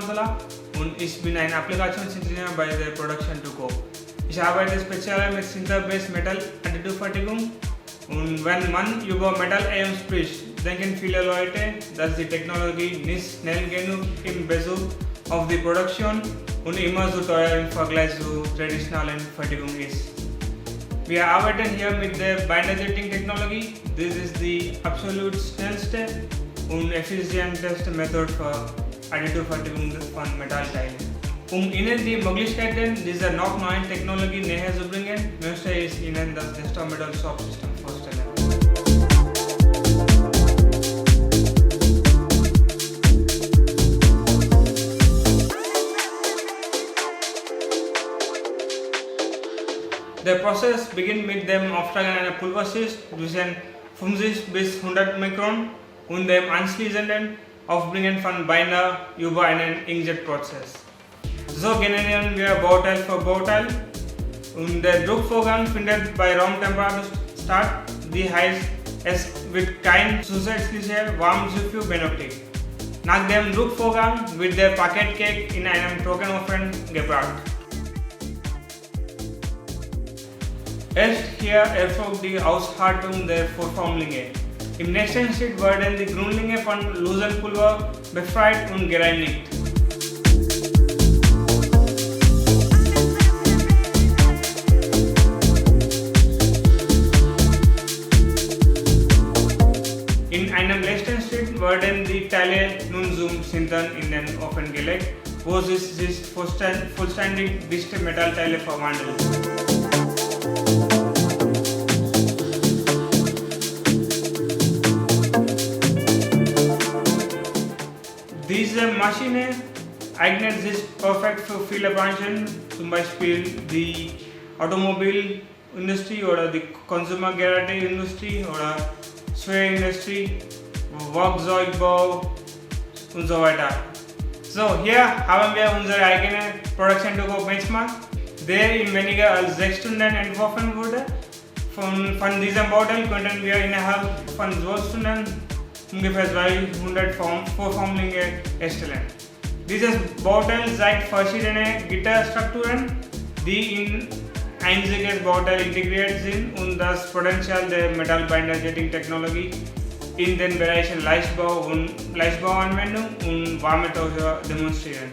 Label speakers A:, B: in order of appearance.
A: Mandela und ich bin ein Applikationsingenieur bei der ProductionToGo. Ich arbeite speziell mit Sinter-based Metall-Additivfertigung und wenn man über Metall spricht, denken viele Leute, dass die Technologie nicht schnell genug in Bezug auf die Produktion und immer so teuer im Vergleich zu traditionellen Fertigung ist. Wir arbeiten hier mit der Binder Jetting Technologie. This is the absolut schnellste und effizienteste Methode für Additivfertigung von Metallteilen. Ihnen die Möglichkeiten dieser noch neuen Technologie näher zu bringen, möchte ich Ihnen das Desktop Metal Shop System vorstellen. Der Prozess beginnt mit dem Auftragen einer Pulverschicht zwischen 50 bis 100 Mikron und dem anschließenden Aufbringen von Binder über einen Inkjet-Prozess. So generieren wir Bauteil für Bauteil und der Druckvorgang findet bei Raumtemperatur statt, die heißt, es wird kein zusätzlicher Warmzufuhr benötigt. Nach dem Druckvorgang wird der Paketcake in einem Trockenofen gebracht. Erst hier erfolgt die Aushärtung der Vorformlinge. Im nächsten Schritt werden die Grundlinge von losem Pulver befreit und gereinigt. In einem letzten Schritt werden die Teile nun zum Sintern in den Ofen gelegt, wo sie sich vollständig dichte Metallteile verwandeln. Diese Maschine eignet sich perfekt für viele Branchen, zum Beispiel die Automobilindustrie oder die Konsumergeräteindustrie oder Schwerindustrie, Werkzeugbau und so weiter. So, hier haben wir unsere eigene ProductionToGo Benchmark, der in weniger als 6 Stunden entworfen wurde. Von diesem Bauteil konnten wir innerhalb von 12 Stunden ungefähr 200 Vorformlinge erstellen. Dieses Bauteil zeigt verschiedene Gitterstrukturen, die in einziges Bauteil integriert sind und das Potenzial der Metall Binder Jetting Technologie in den Bereichen Leichtbauanwendung und Wärmetauscher demonstrieren.